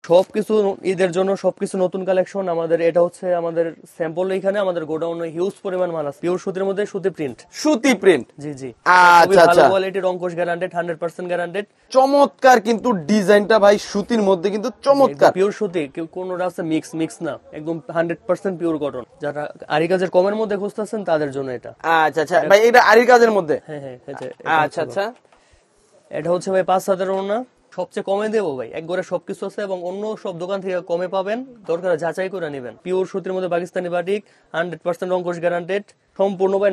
সবকিছু ঈদের জন্য সবকিছু নতুন কালেকশন আমাদের। এটা হচ্ছে আমাদের স্যাম্পল, এখানে আমাদের গোডাউনে হিউজ পরিমাণ মাল আছে। পিওর সুতির মধ্যে সুতি প্রিন্ট, সুতি প্রিন্ট। জি জি, আচ্ছা আচ্ছা, ভালো কোয়ালিটি, রংকশ গ্যারান্টেড, 100% গ্যারান্টেড। চমৎকার কিন্তু ডিজাইনটা ভাই সুতির মধ্যে কিন্তু চমৎকার, পিওর সুতি, কোন আছে মিক্স না, একদম 100% পিওর কটন। যারা আরি কাজের কমের মধ্যে খুঁজতেছেন তাদের জন্য এটা। আচ্ছা আচ্ছা ভাই, এটা আরি কাজের মধ্যে? হ্যাঁ হ্যাঁ, আচ্ছা আচ্ছা, এটা হচ্ছে ভাই 5 হাজার ওড়না, সবচেয়ে কমে দেবো ভাই, একবারে সবকিছু আছে এবং অন্য সব দোকান থেকে কমে পাবেন, দরকার যাচাই করে নেবেন। পিওর সুতির মধ্যে পাকিস্তানি বাটিক, 100% রংকশ গ্যারান্টেড, সম্পূর্ণ ভাই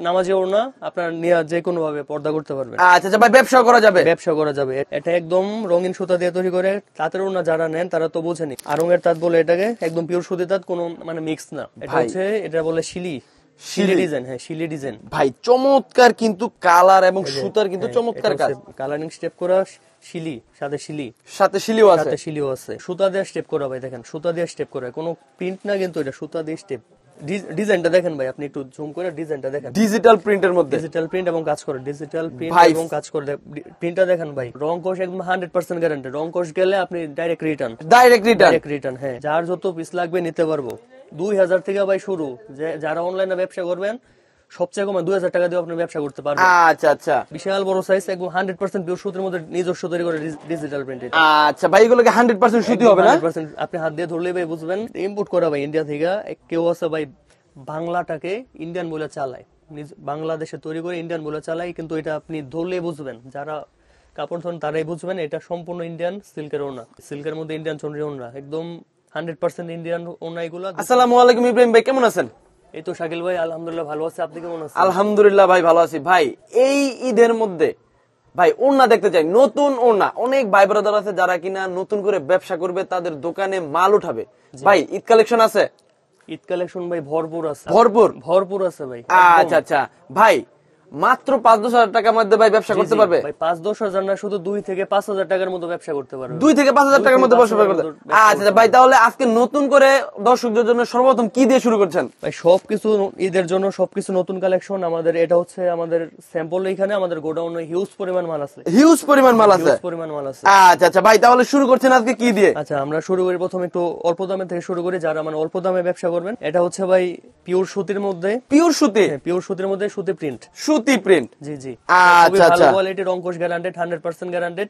নামাজে ওড়না, আপনার নিয়ে যে কোনো ভাবে পর্দা করতে পারবেন। আচ্ছা আচ্ছা ভাই, ব্যবসা করা যাবে? ব্যবসা করা যাবে। এটা একদম রঙিন সুতা দিয়ে তৈরি করে, তাঁতের ওড়না যারা নেন তারা তো বোঝেনি, আরঙের তাঁত বলে এটাকে, একদম পিওর সুতি তাঁত, কোনো মানে মিক্স না। এটা হচ্ছে, এটা বলে শিলি ডিজাইন। হ্যাঁ, শিলি ডিজাইন ভাই, চমৎকার কিন্তু কালার এবং সুতার কিন্তু চমৎকার কাজ, কালারিং স্টেপ করা শিলি, সাথে শিলিও আছে, সুতা দিয়ে স্টেপ করা ভাই, দেখেন সুতা দিয়ে স্টেপ করা, কোনো প্রিন্ট না কিন্তু, এটা সুতা দিয়ে স্টেপ। ডিজাইনটা দেখেন ভাই, আপনি একটু জুম করে ডিজাইনটা দেখেন, ডিজিটাল প্রিন্টের মধ্যে, ডিজিটাল প্রিন্ট এবং কাজ করে, ডিজিটাল প্রিন্ট এবং কাজ করে। প্রিন্টটা দেখেন ভাই, রং কোশ একদম 100% গ্যারান্টি, রং কোশ গেলে আপনি ডাইরেক্ট রিটার্ন। হ্যাঁ, যার যত পিস লাগবে নিতে পারবো। 2000 থেকে ভাই শুরু, যারা অনলাইনে ব্যবসা করবেন সবচেয়ে কমে 2000 টাকা দিয়ে আপনি ব্যবসা করতে পারবেন। আচ্ছা আচ্ছা, বিশাল বড় সাইজ, একদম 100% পিওর সুতির মধ্যে নিজস্ব তৈরি করে ডিজিটাল প্রিন্ট। আচ্ছা ভাই, এগুলোকে 100% সুতি হবে না? 100% আপনি হাত দিয়ে ধরলেই ভাই বুঝবেন। ইম্পোর্ট করা ভাই ইন্ডিয়া থেকে, কেউ আছে ভাই বাংলাটাকে ইন্ডিয়ান বলে চালায়, বাংলাদেশে তৈরি করে ইন্ডিয়ান বলে চালায়, কিন্তু এটা আপনি ধরলেই বুঝবেন, যারা কাপড় ধরেন তারাই বুঝবেন এটা সম্পূর্ণ ইন্ডিয়ান সিল্কের ওড়না, সিল্কের মধ্যে ইন্ডিয়ান চন্দ্রী ওড়না, একদম 100% ইন্ডিয়ান ওড়না এগুলো। আসসালামু আলাইকুম ইব্রাহিম ভাই, কেমন আছেন? এই তো শাকিল ভাই, আলহামদুলিল্লাহ ভালো আছি, আপনি কেমন আছেন? আলহামদুলিল্লাহ ভাই ভালো আছি। ভাই, এই ঈদের মধ্যে ভাই ওড়না দেখতে চাই, নতুন ওড়না। অনেক ভাই ব্রাদার আছে যারা কিনা নতুন করে ব্যবসা করবে, তাদের দোকানে মাল উঠাবে। ভাই, ঈদ কালেকশন আছে? ঈদ কালেকশন ভাই ভরপুর আছে, ভরপুর আছে ভাই। আচ্ছা আচ্ছা ভাই, মাত্র 5-10 হাজার টাকার মধ্যে ভাই ব্যবসা করতে পারবে? ভাই 5-10 হাজার না, শুধু 2 থেকে 5 হাজার টাকার মতো ব্যবসা করতে পারবে। 2 থেকে 5 হাজার টাকার মধ্যে ব্যবসা করতে। আচ্ছা ভাই, তাহলে আজকে নতুন করে দর্শকদের জন্য সর্বপ্রথম কি দিয়ে শুরু করছেন? ভাই সবকিছু ঈদের জন্য সবকিছু নতুন কালেকশন আমাদের। এটা হচ্ছে আমাদের স্যাম্পল, এখানে আমাদের গোডাউনে হিউজ পরিমাণ মাল আছে। আচ্ছা আচ্ছা ভাই, তাহলে শুরু করছেন আজকে কি দিয়ে? আচ্ছা, আমরা শুরু করি প্রথমে একটু অল্প দামে থেকে শুরু করি, যারা মানে অল্প দামে ব্যবসা করবেন। এটা হচ্ছে ভাই পিওর সুতির মধ্যে, পিওর সুতির মধ্যে সুতি প্রিন্ট, জি জি। আচ্ছা আচ্ছা, ভালো কোয়ালিটি, রংকশ গ্যারান্টেড, 100% গ্যারান্টেড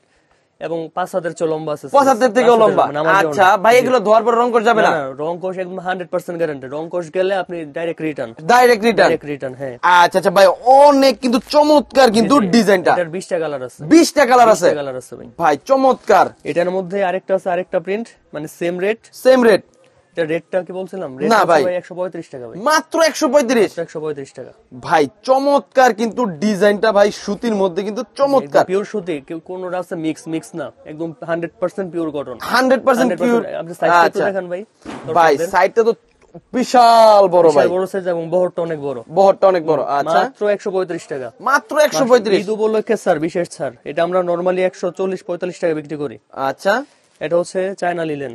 এবং 5 হাতের চেয়ে লম্বা আছে, 5 হাতের থেকেও লম্বা। আচ্ছা ভাই, এগুলো ধোয়ার পর রংকশ যাবে না? রংকশ একদম 100% গ্যারান্টেড, রংকশ গেলে আপনি ডাইরেক্ট রিটার্ন। হ্যাঁ, আচ্ছা আচ্ছা ভাই, অনেক কিন্তু চমৎকার কিন্তু ডিজাইনটা। এটার 20টা কালার আছে, 20টা কালার আছে ভাই, চমৎকার। এটার মধ্যে আরেকটা প্রিন্ট, মানে সেম রেট। এটা রেটটা কি বলছিলাম? রেট না ভাই, 135 টাকা ভাই, মাত্র 135 টাকা ভাই। চমৎকার কিন্তু ডিজাইনটা ভাই, সুতির মধ্যে কিন্তু চমৎকার, পিওর সুতি, কোন আছে মিক্স না, একদম 100% পিওর কটন, 100% পিওর। আপনি সাইজটা দেখেন ভাই, ভাই সাইজটা তো বিশাল বড় ভাই, বড় সাইজ এবং বহরটা অনেক বড়। আচ্ছা, মাত্র 135 টাকা, মাত্র 135। ঈদ উপলক্ষে স্যার বিশেষ ছাড়। এটা আমরা নরমালি 140-45 টাকা বিক্রি করি। আচ্ছা, এটা হচ্ছে চায়না লিলেন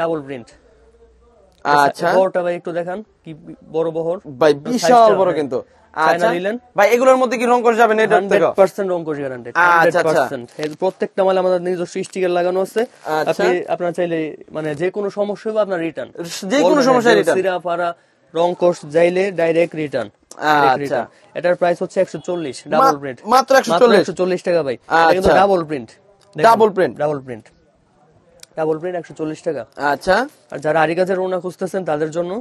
ডাবল প্রিন্ট। আচ্ছা, বহরটা ভাই একটু দেখান, কি বড় বহর ভাই, বিশাল বড় কিন্তু। চায়না লিলেন ভাই, এগুলোর মধ্যে কি রংকশ যাবে না? এটা 100% রংকশ গ্যারান্টেড, 100%। এর প্রত্যেকটা মালে আমাদের নিজস্ব স্টিকার লাগানো আছে। আপনারা চাইলে মানে যে কোনো সমস্যা হবে আপনার রিটার্ন, যে কোনো সমস্যা রিটার্ন, সিরাপাড়া রংকশ যাইলে ডাইরেক্ট রিটার্ন। আচ্ছা, এটার প্রাইস হচ্ছে 140, ডাবল প্রিন্ট, মাত্র 140 টাকা ভাই। এটা কিন্তু ডাবল প্রিন্ট 140 টাকা। আচ্ছা, আর যারা আরি কাজের ওড়না খুঁজতেছেন তাদের জন্য,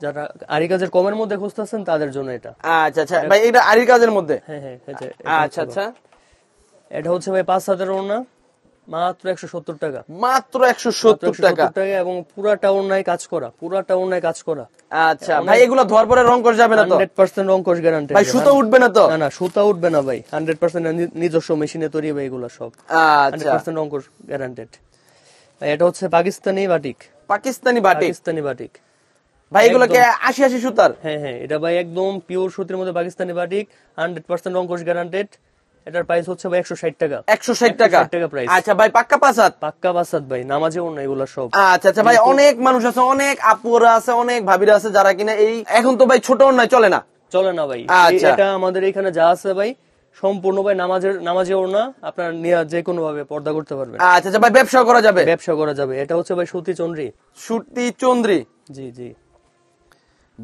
যারা আরি কাজের কমের মধ্যে খুঁজতেছেন তাদের জন্য এটা। আচ্ছা আচ্ছা ভাই, এটা আরি কাজের মধ্যে? হ্যাঁ হ্যাঁ। আচ্ছা আচ্ছা, এটা হচ্ছে ভাই 5 হাতের ওড়না, মাত্র 170 টাকা, মাত্র 170 টাকা এবং পুরাটা ওড়নায় কাজ করা। আচ্ছা ভাই, এগুলো ধোয়ার পরে রংকশ যাবে না তো? 100% রংকশ গ্যারান্টি ভাই, সুতা উঠবে না তো? না, সুতা উঠবে না ভাই, 100% নিজস্ব মেশিনে তৈরি ভাই এগুলো সব। আচ্ছা, 100% রংকশ গ্যারান্টেড। এটা হচ্ছে পাকিস্তানি বাটিক ভাই, এগুলো কি 80 সুতার? হ্যাঁ হ্যাঁ, এটা ভাই একদম পিওর সুতির মধ্যে পাকিস্তানি বাটিক, 100% রংকশ গ্যারান্টেড। এটার প্রাইস হচ্ছে ভাই 160 টাকা, 160 টাকা প্রাইস। আচ্ছা ভাই, পাক্কা পাঁচ হাত ভাই, নামাজেও না এগুলো সব। আচ্ছা আচ্ছা ভাই, অনেক মানুষ আছে, অনেক আপুরা আছে, অনেক ভাবিরা আছে যারা কিনা এই এখন তো ভাই ছোট অন্যায় চলে না ভাই। এটা আমাদের এখানে যা আছে ভাই সম্পূর্ণ ভাই নামাজে ওড়না, আপনার নিয়ে যে কোনো ভাবে পর্দা করতে পারবেন। আচ্ছা আচ্ছা ভাই, ব্যবসা করা যাবে? ব্যবসা করা যাবে। এটা হচ্ছে ভাই সুতি চন্দ্রি। সুতি চন্দ্রি, জি জি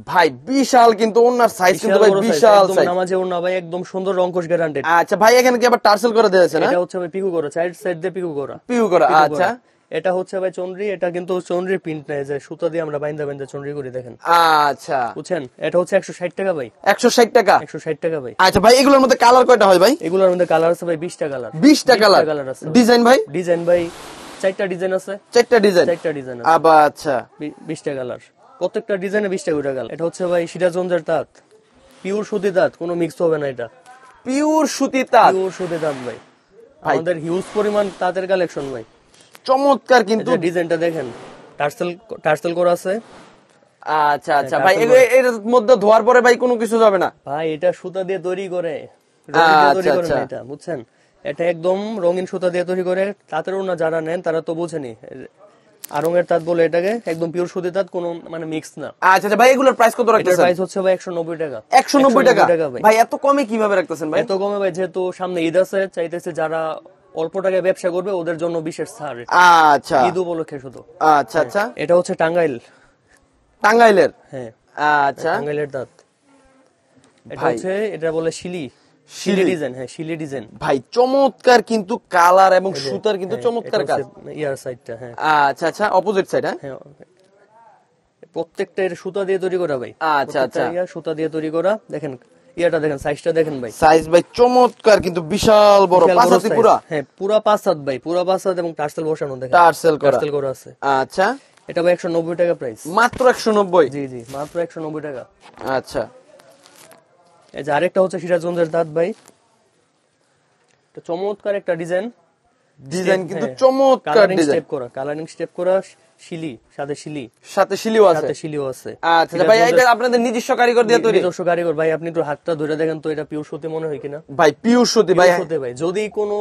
ভাই বিশাল কিন্তু ওনার সাইজ কিন্তু ভাই বড় size, বিশাল একদম সাইজ। নামাজে ওড়না ভাই, একদম সুন্দর রংকশ গ্যারান্টেড। আচ্ছা ভাই, এখানে কি আবার টার্সেল করে দিয়েছে না? এটা হচ্ছে ভাই পিকু করা, সাইড দিয়ে পিকু করা। পিউ করা, পিকু আচ্ছা করা। এটা হচ্ছে ভাই চন্দ্রি, এটা কিন্তু চন্দ্রির প্রিন্ট নেই, যে সুতা দিয়ে আমরা বাইন্দা বাইন্দা চন্দ্রি করি, দেখেন আচ্ছা। বুঝছেন। এটা হচ্ছে 160 টাকা ভাই, 160 টাকা। 160 টাকা ভাই। আচ্ছা ভাই, এগুলোর মধ্যে কালার কয়টা হয় ভাই? এগুলোর মধ্যে কালার আছে ভাই 20টা কালার। 20টা কালার। আছে। ডিজাইন ভাই? ডিজাইন ভাই 4টা ডিজাইন আছে। 4টা ডিজাইন। 4টা ডিজাইন আছে। আবার আচ্ছা, 20টা কালার, প্রত্যেকটা ডিজাইনে 20টা করে কালার। এটা হচ্ছে ভাই সিরাজগঞ্জের তাঁত, পিওর সুতি তাঁত, কোনো মিক্স হবে না। এটা পিওর সুতি তাঁত। পিওর সুতি তাঁত ভাই, আমাদের হিউজ পরিমাণ তাঁতের কালেকশন ভাই। চমৎকার কিন্তু ডিজাইনটা দেখেন, টার্সেল করা আছে। আচ্ছা আচ্ছা ভাই, এর মধ্যে ধোয়ার পরে ভাই কোনো কিছু যাবে না ভাই? এটা সুতা দিয়ে তৈরি করে, রঙিন দিয়ে তৈরি করে না এটা, বুঝছেন। এটা একদম রঙিন সুতা দিয়ে তৈরি করে। তাঁতের ওড়না যারা নেন তারা তো বোঝেনি, আরঙের তাঁত বলে এটাকে, একদম পিওর সুতি তাঁত, কোনো মানে মিক্স না। আচ্ছা আচ্ছা ভাই, এগুলোর প্রাইস কত এটার রাখতেছেন? প্রাইস হচ্ছে ভাই 190 টাকা। 190 টাকা ভাই। ভাই, এত কমে কিভাবে রাখতেছেন ভাই? এত কমে ভাই, যেহেতু সামনে ঈদ আছে, চাইতেছে যারা অল্প টাকায় ব্যবসা করবে ওদের জন্য বিশেষ ছাড়, আচ্ছা ঈদ উপলক্ষে শুধু। আচ্ছা আচ্ছা। এটা হচ্ছে টাঙ্গাইল, টাঙ্গাইলের? হ্যাঁ আচ্ছা টাঙ্গাইলের তাঁত। এটা ভাই। হচ্ছে, এটা বলে শিলি ডিজাইন। হ্যাঁ, শিলি ডিজাইন ভাই, চমৎকার কিন্তু কালার এবং সুতার কিন্তু চমৎকার কাজ। ইয়ার সাইডটা, হ্যাঁ আচ্ছা আচ্ছা, অপোজিট সাইড। হ্যাঁ, হ্যাঁ, প্রত্যেকটা এর সুতা দিয়ে তৈরি করা ভাই। আচ্ছা আচ্ছা, প্রত্যেকটা সুতা দিয়ে তৈরি করা। দেখেন ইয়াটা দেখেন, সাইজটা দেখেন ভাই, সাইজ ভাই চমৎকার কিন্তু বিশাল বড়, বিশাল বড় পাঁচাতি size। পুরা। হ্যাঁ, পুরা 5 হাত ভাই, পুরা 5 হাত, এবং টার্সেল বসানো, দেখেন টার্সেল করা। টার্সেল করা আছে। আচ্ছা, এটা ভাই 190 টাকা প্রাইস, মাত্র 190? জি জি, মাত্র 190 টাকা। আচ্ছা, এই যে আরেকটা হচ্ছে সিরাজগঞ্জের তাঁত ভাই, এটা চমৎকার একটা ডিজাইন। ডিজাইন কিন্তু চমৎকার ডিজাইন, কালারিং স্টেপ করা, শিলি সাথে শিলি, সাথে শিলিও আছে। সাথে শিলিও আছে। আচ্ছা ভাই, এটা আপনাদের নিজস্ব কারিগর দিয়ে তৈরি? নিজস্ব কারিগর ভাই। আপনি একটু হাতটা ধরে দেখেন তো, এটা পিওর সুতি মনে হয় কিনা। ভাই পিওর সুতি ভাই। পিওর সুতি ভাই, যদি কোনো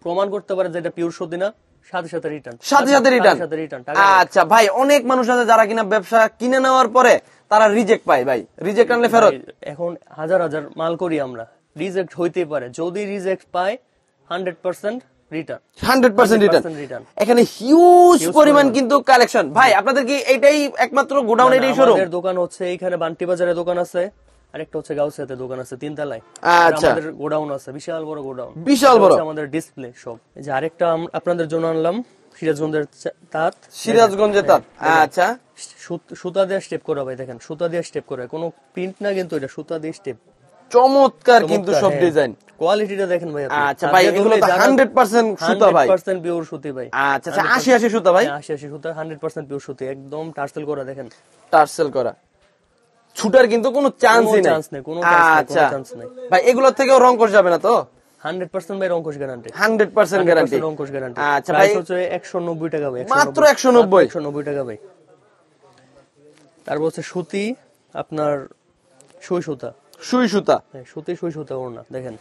প্রমাণ করতে পারে যে এটা পিওর সুতি না, সাথে সাথে রিটার্ন, সাথে রিটার্ন। আচ্ছা ভাই, অনেক মানুষ আছে যারা কিনা ব্যবসা কিনে নেওয়ার পরে তারা রিজেক্ট পায় ভাই, রিজেক্ট আনলে ফেরত। এখন হাজার হাজার মাল করি আমরা, রিজেক্ট হইতেই পারে। যদি রিজেক্ট পায় 100% রিটার্ন, 100% রিটার্ন। রিটার্ন। এখানে হিউজ পরিমাণ কিন্তু কালেকশন। ভাই আপনাদের কি এটাই একমাত্র গোডাউন, এটাই শোরুম? আমাদের দোকান হচ্ছে এইখানে বান্টি বাজারে দোকান আছে, আরেকটা হচ্ছে গাউসিয়াতে দোকান আছে 3 তলায়। আচ্ছা, আমাদের গোডাউন আছে, বিশাল বড় গোডাউন, বিশাল বড়। আমাদের ডিসপ্লে সব। এই যে আরেকটা আপনাদের জন্য আনলাম, সিরাজগঞ্জের তাঁত, সিরাজগঞ্জের তাঁত। আচ্ছা, সুতা দিয়ে স্টেপ করা ভাই, দেখেন সুতা দিয়ে স্টেপ করা, কোনো প্রিন্ট না কিন্তু, এটা সুতা দিয়ে স্টেপ। চমৎকার কিন্তু সব ডিজাইন। কোয়ালিটিটা দেখেন ভাই আপনি। আচ্ছা ভাই, এগুলো তো 100% সুতা ভাই। 100% পিওর সুতি ভাই। আচ্ছা আচ্ছা, 80 সুতা ভাই? 80 সুতা, 100% পিওর সুতি, একদম টার্সেল করা, দেখেন টার্সেল করা। ছুটার কিন্তু কোনো চান্সই নাই। কোনো আচ্ছা চান্স নেই ভাই, এগুলোর থেকেও রং কষ যাবে না তো? 100% ভাই রংকশ গ্যারান্টি, 100% গ্যারান্টি। রংকশ গ্যারান্টি। আচ্ছা ভাই, প্রাইস হচ্ছে 190 টাকা ভাই, মাত্র 190? 190 টাকা ভাই। তারপর হচ্ছে সুতি, আপনার সুই সুতা, সুই সুতা। হ্যাঁ, সুতি সুই সুতা ওড়না, দেখেন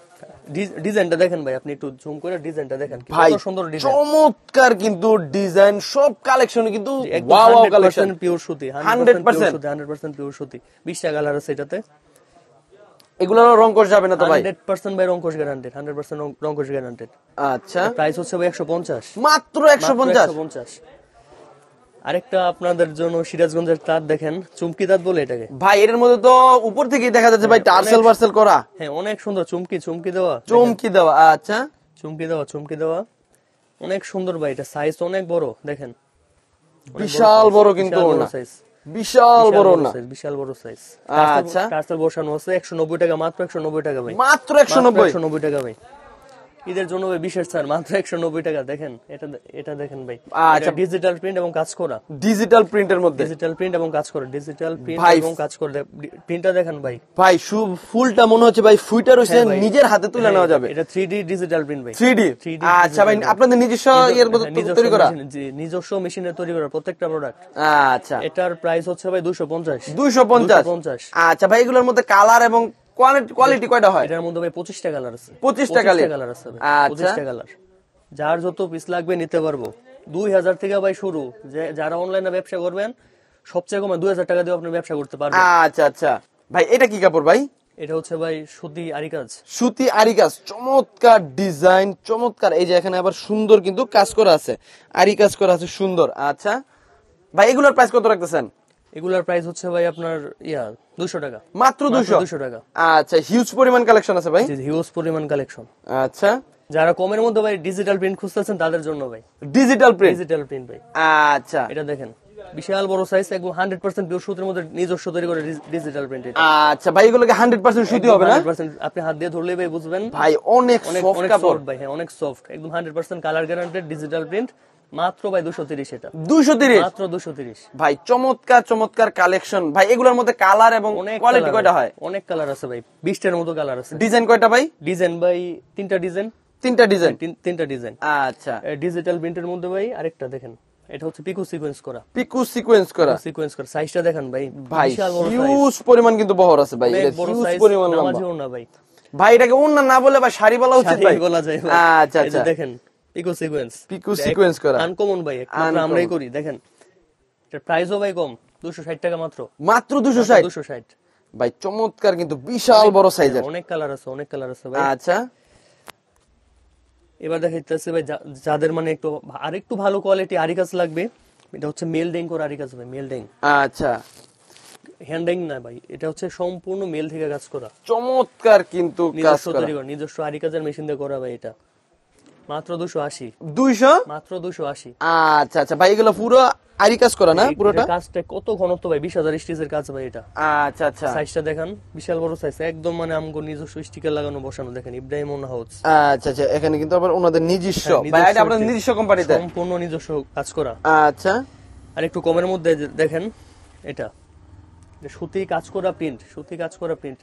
ডিজাইনটা দেখেন ভাই, আপনি একটু জুম করে ডিজাইনটা দেখেন, কি ভাই কত সুন্দর ডিজাইন, চমৎকার কিন্তু ডিজাইন, সব কালেকশন কিন্তু ওয়াও ওয়াও কালেকশন। 100% পিওর সুতি, 100% 100% পিওর সুতি। 20টা কালার আছে এটাতে। এগুলোর রং কষ যাবে না তো ভাই? 100% ভাই রংকশ গ্যারান্টেড, 100% রংকশ গ্যারান্টেড। আচ্ছা, প্রাইস হচ্ছে ভাই 150, মাত্র 150? 150। আরেকটা আপনাদের জন্য সিরাজগঞ্জের তাঁত, দেখেন চুমকি তাঁত বলে এটাকে ভাই। এর মধ্যে তো উপর থেকেই দেখা যাচ্ছে ভাই টার্সেল বার্সেল করা। হ্যাঁ, অনেক সুন্দর, চুমকি দেওয়া, চমকি দেওয়া। আচ্ছা, চুমকি দেওয়া, অনেক সুন্দর ভাই। এটা সাইজ অনেক বড়, দেখেন বিশাল বড় কিন্তু ওড়না, সাইজ, বিশাল বড় ওড়না, বিশাল বড় সাইজ। আচ্ছা, টার্সেল বসানো আছে। 190 টাকা, মাত্র 190 টাকা ভাই, মাত্র 190? 190 টাকা ভাই। ঈদের জন্য ভাই বিশেষ ছাড়, মাত্র 190 টাকা। দেখেন এটা দেখেন ভাই, আচ্ছা, ডিজিটাল প্রিন্ট এবং কাজ করা, ডিজিটাল প্রিন্টের মধ্যে, ডিজিটাল প্রিন্ট এবং কাজ করা, ডিজিটাল প্রিন্ট ভাই, এবং কাজ করে। প্রিন্টটা দেখেন ভাই, ভাই ফুলটা মনে হচ্ছে ভাই ফুইটা রয়েছে, নিজের হাতে তুলে নেওয়া যাবে। এটা 3D ডিজিটাল প্রিন্ট ভাই, 3D। আচ্ছা ভাই, আপনাদের নিজস্ব এর মধ্যে তৈরি করা? নিজস্ব মেশিনে তৈরি করা প্রত্যেকটা প্রোডাক্ট। আচ্ছা, এটার প্রাইস হচ্ছে ভাই 250। 250? আচ্ছা ভাই, এগুলোর মধ্যে কালার এবং কোয়ালিটি কয়টা হয়? এটার মধ্যে ভাই 25টা কালার আছে। 25টা কালার আছে ভাই, আচ্ছা, 25টা কালার। যার যত পিস লাগবে নিতে পারবো। 2000 থেকে ভাই শুরু। যারা অনলাইনে ব্যবসা করবেন, সবচেয়ে কমে 2000 টাকা দিয়ে আপনি ব্যবসা করতে পারবেন। আচ্ছা আচ্ছা ভাই, এটা কি কাপড় ভাই? এটা হচ্ছে ভাই সুতি আরি কাজ। সুতি আরি কাজ, চমৎকার ডিজাইন, চমৎকার। এই যে এখানে আবার সুন্দর কিন্তু কাজ করা আছে, আরি কাজ করা আছে সুন্দর। আচ্ছা ভাই, এগুলোর প্রাইস কত রাখতেছেন? এগুলার প্রাইস হচ্ছে ভাই আপনার 200 টাকা, মাত্র 200 টাকা। আচ্ছা, হিউজ পরিমাণ কালেকশন আছে ভাই। হিউজ পরিমাণ কালেকশন। আচ্ছা, যারা কমের মধ্যে ভাই ডিজিটাল প্রিন্ট খুঁজতেছেন তাদের জন্য ভাই ডিজিটাল প্রিন্ট। ডিজিটাল প্রিন্ট ভাই। আচ্ছা এটা দেখেন বিশাল বড় সাইজ, একদম 100% পিওর সুতির মধ্যে নিজস্ব তৈরি করে ডিজিটাল প্রিন্ট। এটা আচ্ছা ভাই, এগুলোকে 100% সুতি হবে না? 100% আপনি হাত দিয়ে ধরলেই ভাই বুঝবেন ভাই অনেক সফট কাপড় ভাই। হ্যাঁ অনেক সফট, একদম 100% কালার গ্যারান্টেড ডিজিটাল প্রিন্ট। মাত্র ভাই 230। এটা 230 মাত্র 230 ভাই। চমৎকার চমৎকার কালেকশন ভাই। এগুলোর মধ্যে কালার এবং কোয়ালিটি কয়টা হয়? অনেক কালার আছে ভাই, 20টার মতো কালার আছে। ডিজাইন কয়টা ভাই? ডিজাইন ভাই তিনটা ডিজাইন। তিনটা ডিজাইন? তিনটা ডিজাইন। আচ্ছা, ডিজিটাল প্রিন্টের মধ্যে ভাই আরেকটা দেখেন, এটা হচ্ছে পিকো সিকোয়েন্স করা। পিকু সিকোয়েন্স করা। সাইজটা দেখেন ভাই, ভাই বিশাল বড় সাইজ, হিউজ পরিমাণ কিন্তু বহর আছে ভাই। অনেক এটা বড় হিউজ সাইজ, পরিমাণ লম্বা। নামাজিও না ভাই। ভাই এটাকে ওন্না না বলে ভাই শাড়ি বলা উচিত ভাই। শাড়ি বলা যায় ভাই। আচ্ছা এই যে আচ্ছা, দেখেন পিকো সিকোয়েন্স। পিকু সিকোয়েন্স করা আনকমন ভাই, একমাত্র আমরাই করি। দেখেন এটার প্রাইসও ভাই কম, 260 টাকা মাত্র। মাত্র 260? 260 ভাই চমৎকার, কিন্তু বিশাল বড় সাইজের। অনেক কালার আছে, অনেক কালার আছে ভাই। আচ্ছা, এবার দেখাইতেছে ভাই যাদের মানে একটু আরেকটু ভালো কোয়ালিটি আরি কাজ লাগবে, এটা হচ্ছে মেল ডেং করা আরি কাজ ভাই। মেল ডেং, আচ্ছা, হ্যান্ড ডেং না ভাই, এটা হচ্ছে সম্পূর্ণ মেল থেকে কাজ করা, চমৎকার কিন্তু কাজ নিজস্ব করা। তৈরি করা, নিজস্ব আরি কাজের মেশিন দিয়ে করা ভাই। এটা মাত্র 280। 200? মাত্র 280। আচ্ছা আচ্ছা ভাই, এগুলো পুরো আরি কাজ করা না পুরোটা? কাজটা কত ঘনত্ব ভাই, 20,000 স্টিচের কাজ ভাই এটা। আচ্ছা আচ্ছা, সাইজটা দেখেন বিশাল বড় সাইজ, একদম মানে আমগো নিজস্ব স্টিকার লাগানো বসানো। দেখেন ইব্রাহিম ওন হাউস। আচ্ছা আচ্ছা, এখানে কিন্তু আবার ওনাদের নিজস্ব, হ্যাঁ, ভাই নিজস্ব এটা আপনাদের নিজস্ব কোম্পানিতে? সম্পূর্ণ নিজস্ব কাজ করা। আচ্ছা, আর একটু কমের মধ্যে দেখেন এটা সুতি কাজ করা প্রিন্ট, সুতি কাজ করা প্রিন্ট।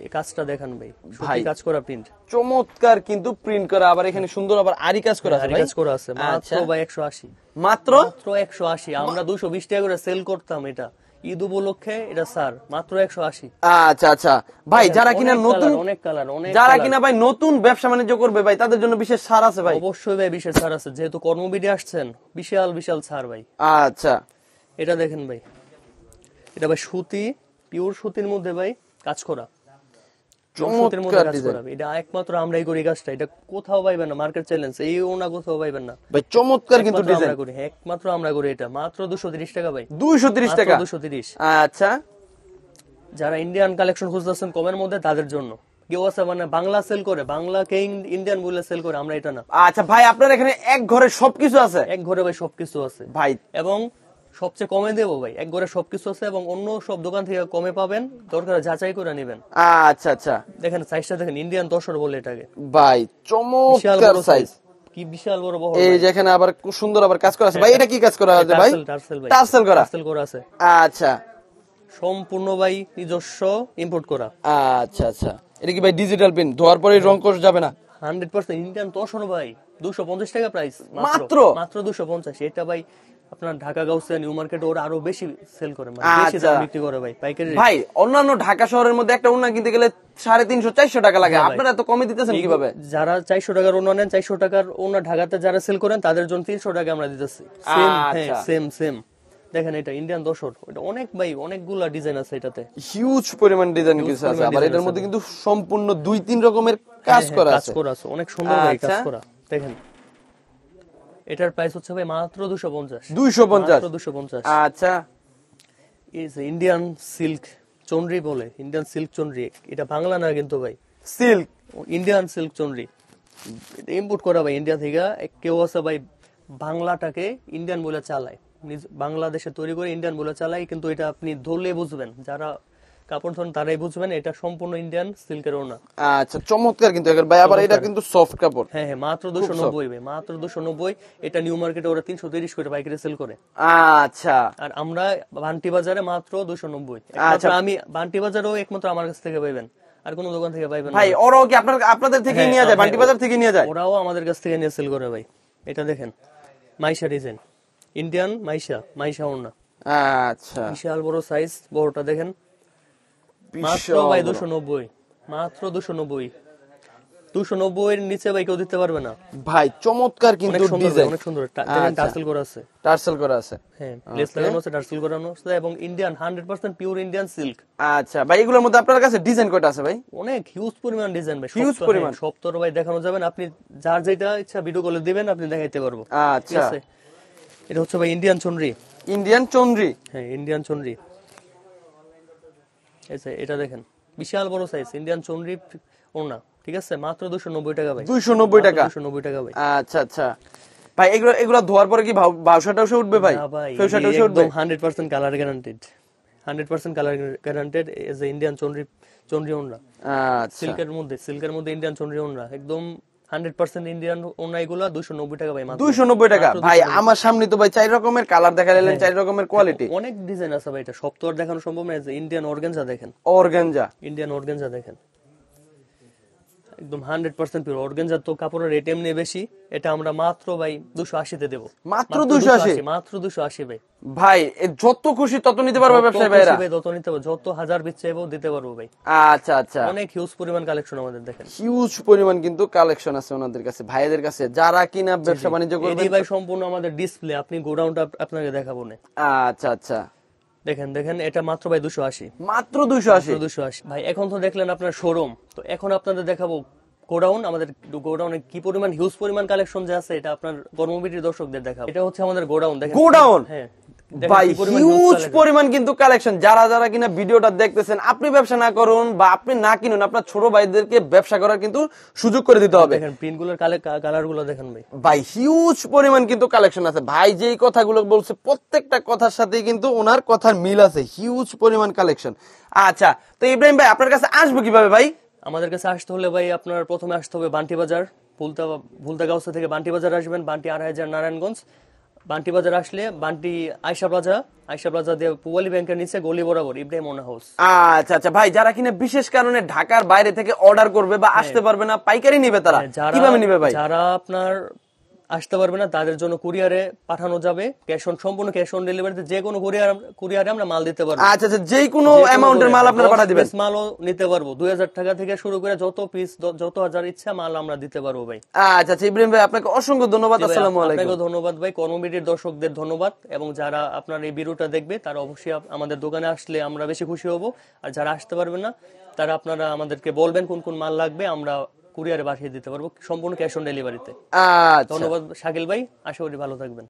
এই কাজটা দেখেন ভাই, সুতি কাজ করা প্রিন্ট, চমৎকার কিন্তু প্রিন্ট করা। আবার এখানে সুন্দর আবার আরি কাজ করা আছে আরি ভাই। কাজ করা আছে। মাত্র ভাই 180। মাত্র মাত্র 180। আমরা 220 টাকা করে সেল করতাম এটা, ঈদ উপলক্ষে এটা স্যার মাত্র 180। আচ্ছা আচ্ছা ভাই, যারা কিনা নতুন, অনেক কালার, অনেক যারা কিনা ভাই নতুন ব্যবসা বাণিজ্য করবে ভাই, তাদের জন্য বিশেষ ছাড় আছে ভাই? অবশ্যই ভাই বিশেষ ছাড় আছে, যেহেতু কর্মবিডি আসছেন, বিশাল বিশাল ছাড় ভাই। আচ্ছা, এটা দেখেন ভাই, এটা ভাই সুতি, পিওর সুতির মধ্যে ভাই কাজ করা, সুতির মধ্যে কাজ করা। এটা একমাত্র আমরাই করি কাজটা, এটা কোথাও পাইবেন না, মার্কেট চ্যালেঞ্জ এই ওনা কোথাও পাইবেন না ভাই। চমৎকার কিন্তু ডিজাইন, আমরা করি, একমাত্র আমরা করি। এটা মাত্র 230 টাকা ভাই। 230 টাকা? 230। আচ্ছা, যারা ইন্ডিয়ান কালেকশন খুঁজতেছেন কমের মধ্যে, তাদের জন্য। কেউ আছে মানে বাংলা সেল করে, বাংলাকে ইন্ডিয়ান বলে সেল করে, আমরা এটা না। আচ্ছা ভাই, আপনার এখানে এক ঘরে সবকিছু আছে? এক ঘরে ভাই সবকিছু আছে ভাই, এবং সবচেয়ে কমে দেবো ভাই। এক ঘরে সবকিছু আছে এবং অন্য সব দোকান থেকে কমে পাবেন, দরকার যাচাই করে নেবেন। আচ্ছা আচ্ছা, দেখেন সাইজটা দেখেন, ইন্ডিয়ান তসর বলে এটাকে ভাই চমৎকার সাইজ, কি বিশাল বড় বহর। এই যেখানে আবার খুব সুন্দর আবার কাজ করা আছে ভাই। এটা কি কাজ করা আছে ভাই? টার্সেল করা? টার্সেল করা আছে। আচ্ছা, সম্পূর্ণ ভাই নিজস্ব ইম্পোর্ট করা। আচ্ছা আচ্ছা, এটা কি ভাই ডিজিটাল প্রিন্ট? ধোয়ার পরে রং কোর্স যাবে না? 100% ইন্ডিয়ান তসর ভাই। 250 টাকা প্রাইস মাত্র? মাত্র 250। এটা ভাই আপনার ঢাকা গাউসিয়া নিউ মার্কেট ওরা আরো বেশি সেল করে, মানে বেশি দাম বিক্রি করে ভাই, পাইকারি। ভাই অন্যান্য ঢাকা শহরের মধ্যে একটা ওড়না কিনতে গেলে 350-400 টাকা লাগে, আপনারা এত কমে দিতেছেন কিভাবে? যারা 400 টাকার ওড়না নেন, 400 টাকার ওড়না ঢাকাতে যারা সেল করেন তাদের জন্য 300 টাকা আমরা দিতেছি। সেম, হ্যাঁ সেম সেম। দেখেন এটা ইন্ডিয়ান দশর, এটা অনেক ভাই, অনেকগুলা ডিজাইন আছে এটাতে, হিউজ পরিমাণ ডিজাইন কিছু আছে। আবার এটার মধ্যে কিন্তু সম্পূর্ণ 2-3 রকমের কাজ করা আছে। অনেক সুন্দর ভাই কাজ করা। দেখেন এটার প্রাইস হচ্ছে ভাই মাত্র 250। 250? আচ্ছা, ইজ ইন্ডিয়ান সিল্ক চন্দ্রি বলে, ইন্ডিয়ান সিল্ক চন্দ্রি। এটা বাংলা না কিন্তু ভাই, সিল্ক, ইন্ডিয়ান সিল্ক চন্দ্রি। ইম্পোর্ট করা ভাই ইন্ডিয়া থেকে। কেউ আছে ভাই বাংলাটাকে ইন্ডিয়ান বলে চালায়, বাংলাদেশে তৈরি করে ইন্ডিয়ান বলে চালায়, কিন্তু এটা আপনি ধরলে বুঝবেন, যারা কাপড় ধরেন তারাই বুঝবেন এটা সম্পূর্ণ ইন্ডিয়ান সিল্কের ওড়না। আচ্ছা, চমৎকার কিন্তু ভাই। আবার এটা কিন্তু সফট কাপড়। হ্যাঁ হ্যাঁ, মাত্র 290 ভাই, মাত্র 290। এটা নিউ মার্কেটে ওরা 330 করে পাইকারি সেল করে। আচ্ছা, আর আমরা বান্টি বাজারে মাত্র 290। আচ্ছা, আমি বান্টি বাজারেও একমাত্র আমার কাছ থেকে পাইবেন, আর কোন দোকান থেকে পাইবেন ভাই। ওরাও কি আপনাদের থেকে নিয়ে যায়, বান্টি বাজার থেকে নিয়ে যায়? ওরাও আমাদের কাছ থেকে নিয়ে সেল করে ভাই। এটা দেখেন মাইশা ডিজাইন, ইন্ডিয়ান মাইশা ওড়না। আচ্ছা, বিশাল বড় সাইজ, বড়টা দেখেন, মাত্র ভাই 290, মাত্র 290। 290 এর নিচে ভাই কেউ দিতে পারবে না। ভাই চমৎকার অনেক কিন্তু সুন্দর ভাই, ডিজাইন, অনেক সুন্দর। দেখেন টার্সেল করা আছে, টার্সেল করা আছে। হ্যাঁ লেস লাগানো আছে, টার্সেল করানো আছে এবং ইন্ডিয়ান 100% পিওর ইন্ডিয়ান সিল্ক। আচ্ছা ভাই, এগুলোর মধ্যে আপনার কাছে ডিজাইন কয়টা আছে ভাই? অনেক হিউজ পরিমাণ ডিজাইন ভাই, Huge পরিমাণ। সব তো ভাই দেখানো যাবে না, আপনি যার যেটা ইচ্ছা ভিডিও কলে দিবেন, আপনি দেখাইতে পারবো। ঠিক আচ্ছা, আছে, এটা হচ্ছে ভাই ইন্ডিয়ান চন্দ্রি। ইন্ডিয়ান চন্দ্রি। হ্যাঁ ইন্ডিয়ান চন্দ্রি, এটা দেখেন বিশাল বড় সাইজ ইন্ডিয়ান চন্দ্রি ওড়না। ঠিক আছে, মাত্র 290 টাকা ভাই। 290 টাকা। 290 টাকা ভাই। আচ্ছা আচ্ছা ভাই, এগুলো ধোয়ার পরে কি বাউসা টাউসা উঠবে ভাই? না ভাই, ফেউসা টাউসা উঠবে? একদম 100% colour guaranteed, 100% colour guaranteed as a Indian Chanderi ওড়না। আচ্ছা, সিল্কের মধ্যে ইন্ডিয়ান চন্দ্রি ওড়না, একদম 100% ইন্ডিয়ান ওড়না। এগুলা 290 টাকা ভাই, মাত্র 290 টাকা ভাই। আমার সামনে তো ভাই 4 রকমের কালার দেখালেন, 4 রকমের কোয়ালিটি, অনেক ডিজাইন আছে ভাই, এটা সব তো আর দেখানো সম্ভব না। ইন্ডিয়ান অর্গানজা দেখেন, অর্গানজা, ইন্ডিয়ান অর্গানজা দেখেন, একদম 100% পিওর অর্গানজা। তো কাপড়ের রেট এমনি বেশি, এটা আমরা মাত্র ভাই 280 তে দেব। মাত্র 280? মাত্র 280 ভাই। ভাই যত খুশি তত নিতে পারবে ব্যবসায়ী ভাইরা? যত নিতে পারবো, যত হাজার পিস চাইবো দিতে পারবো ভাই। আচ্ছা আচ্ছা, অনেক হিউজ পরিমাণ কালেকশন আমাদের দেখেন, হিউজ পরিমাণ কিন্তু কালেকশন আছে ওনাদের কাছে, ভাইদের কাছে, যারা কিনা ব্যবসা বাণিজ্য করবে। এই ভাই সম্পূর্ণ আমাদের ডিসপ্লে, আপনি গোডাউনটা আপনাকে দেখাবো না। আচ্ছা আচ্ছা, দেখেন এটা মাত্র ভাই 280। মাত্র 280? 280 ভাই। এখন তো দেখলেন আপনার শোরুম, তো এখন আপনাদের দেখাবো গোডাউন। আমাদের গোডাউনে কি পরিমাণ হিউজ পরিমাণ কালেকশন যে আছে, এটা আপনার কর্মবিটির দর্শকদের দেখাবো। এটা হচ্ছে আমাদের গোডাউন, দেখেন গোডাউন। হ্যাঁ ভাই হিউজ পরিমাণ কিন্তু কালেকশন। যারা কিনা ভিডিওটা দেখতেছেন, আপনি ব্যবসা না করুন বা আপনি না কিনুন, আপনার ছোট ভাইদেরকে ব্যবসা করার কিন্তু সুযোগ করে দিতে হবে। দেখেন প্রিন্টগুলোর কালার গুলো দেখেন ভাই, ভাই হিউজ পরিমাণ কিন্তু কালেকশন আছে। ভাই যেই কথাগুলো বলছে প্রত্যেকটা কথার সাথে কিন্তু ওনার কথার মিল আছে, হিউজ পরিমাণ কালেকশন। আচ্ছা, তো ইব্রাহিম ভাই আপনার কাছে আসবো কিভাবে ভাই? আমাদের কাছে আসতে হলে ভাই আপনার প্রথমে আসতে হবে বান্টি বাজার, ভুলতাগাঁওসা থেকে বান্টি বাজার আসবেন, বান্টি 2500 নারায়ণগঞ্জ। বান্টি বাজার আসলে বান্টি আয়শা প্লাজা দিয়ে পুবালি ব্যাংকের নিচে গলি বরাবর ইব্রাহিম ওনা হাউস। আচ্ছা আচ্ছা ভাই, যারা কিনা বিশেষ কারণে ঢাকার বাইরে থেকে অর্ডার করবে বা আসতে পারবে না, পাইকারি নিবে, তারা কিভাবে নিবে ভাই? যারা আপনার আসতে পারবে না তাদের জন্য কুরিয়ারে পাঠানো যাবে, সম্পূর্ণ ক্যাশ অন ডেলিভারিতে। যে কোনো কুরিয়ারে আমরা মাল দিতে পারবো। আচ্ছা আচ্ছা, যে কোনো অ্যামাউন্টের মাল আপনারা পাঠা দিবেন? মালও নিতে পারবো, 2000 টাকা থেকে শুরু করে যত পিস যত হাজার ইচ্ছা মাল আমরা দিতে পারবো ভাই। আচ্ছা আচ্ছা ইব্রাহিম ভাই, আপনাকে অসংখ্য ধন্যবাদ। আসসালামু আলাইকুম। আপনাকে ধন্যবাদ ভাই, কর্মবিটির দর্শকদের ধন্যবাদ, এবং যারা আপনার এই ভিডিওটা দেখবে তারা অবশ্যই আমাদের দোকানে আসলে আমরা বেশি খুশি হব। আর যারা আসতে পারবেন না তারা আপনারা আমাদেরকে বলবেন কোন কোন মাল লাগবে, আমরা কুরিয়ারে পাঠিয়ে দিতে পারবো সম্পূর্ণ ক্যাশ অন ডেলিভারিতে। ধন্যবাদ শাকিল ভাই, আশা করি ভালো থাকবেন।